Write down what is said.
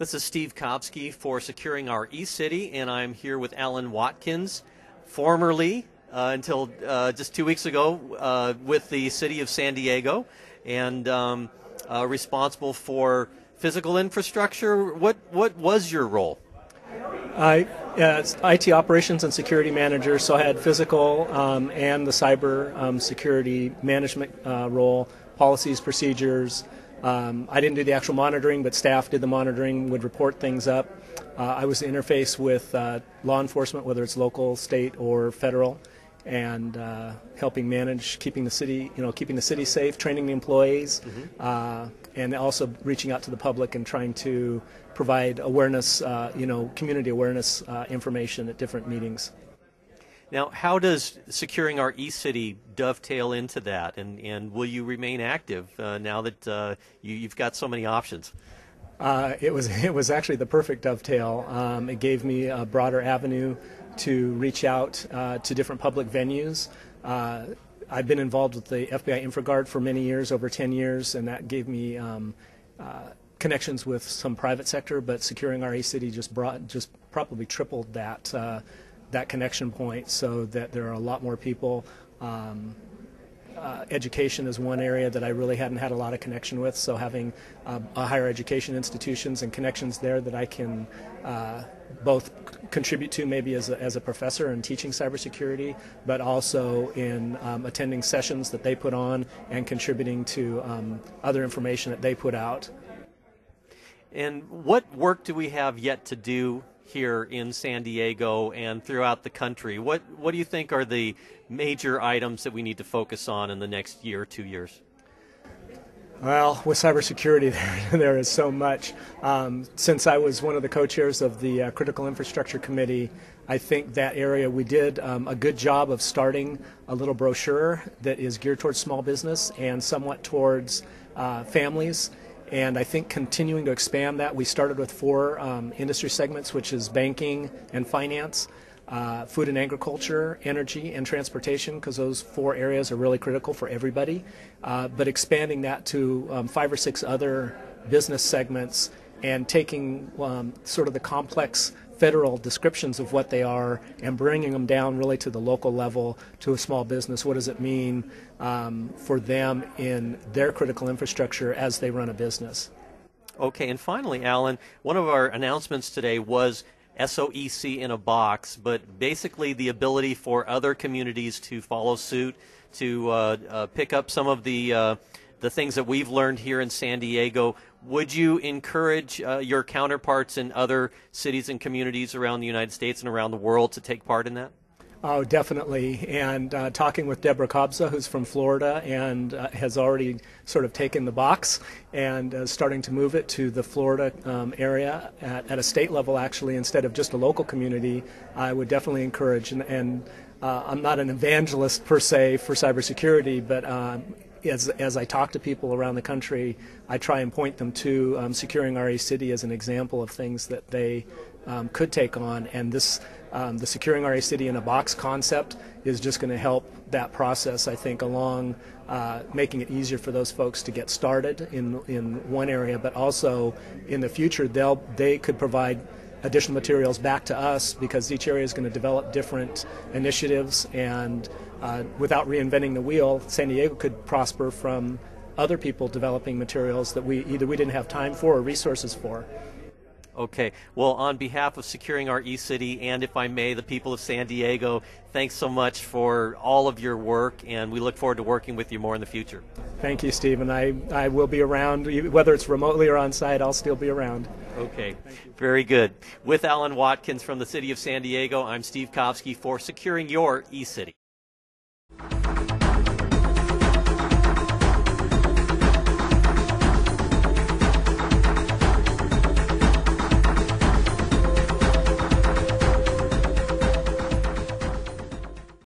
This is Steve Kopsky for Securing Our eCity, and I'm here with Alan Watkins, formerly, until just 2 weeks ago, with the city of San Diego, and responsible for physical infrastructure. What was your role? As IT operations and security manager, so I had physical and the cyber security management role, policies, procedures. I didn't do the actual monitoring, but staff did the monitoring, would report things up. I was the interface with law enforcement, whether it's local, state, or federal, and helping manage keeping the city safe, training the employees, and also reaching out to the public and trying to provide awareness, community awareness information at different meetings. Now, how does Securing Our eCity dovetail into that, and will you remain active now that you've got so many options? It was actually the perfect dovetail. It gave me a broader avenue to reach out to different public venues. I've been involved with the FBI InfraGard for many years, over 10 years, and that gave me connections with some private sector, but Securing Our eCity just probably tripled that connection point, so that there are a lot more people. Education is one area that I really hadn't had a lot of connection with, so having higher education institutions and connections there that I can both contribute to, maybe as a professor and teaching cybersecurity, but also in attending sessions that they put on and contributing to other information that they put out. And what work do we have yet to do here in San Diego and throughout the country? What do you think are the major items that we need to focus on in the next year or 2 years? Well, with cybersecurity, there is so much. Since I was one of the co-chairs of the Critical Infrastructure Committee, I think that area we did a good job of starting a little brochure that is geared towards small business and somewhat towards families. And I think continuing to expand that, we started with 4 industry segments, which is banking and finance, food and agriculture, energy, and transportation, because those 4 areas are really critical for everybody. But expanding that to 5 or 6 other business segments and taking sort of the complex federal descriptions of what they are and bringing them down really to the local level to a small business. What does it mean for them in their critical infrastructure as they run a business? Okay, and finally, Alan, one of our announcements today was SOEC in a box, but basically the ability for other communities to follow suit, to pick up some of the things that we've learned here in San Diego. Would you encourage your counterparts in other cities and communities around the United States and around the world to take part in that? Oh, definitely. And talking with Deborah Kobza, who's from Florida and has already sort of taken the box and starting to move it to the Florida area at a state level, actually, instead of just a local community, I would definitely encourage. And I'm not an evangelist per se for cybersecurity, but as I talk to people around the country, I try and point them to Securing Our eCity as an example of things that they could take on. And this, the Securing Our eCity in a box concept is just going to help that process, I think, along making it easier for those folks to get started in one area, but also in the future they could provide additional materials back to us, because each area is going to develop different initiatives, and without reinventing the wheel, San Diego could prosper from other people developing materials that we didn't have time for or resources for. Okay. Well, on behalf of Securing Our eCity and, if I may, the people of San Diego, thanks so much for all of your work, and we look forward to working with you more in the future. Thank you, Steve, and I will be around. Whether it's remotely or on site, I'll still be around. Okay. Very good. With Alan Watkins from the city of San Diego, I'm Steve Kopsky for Securing Your eCity.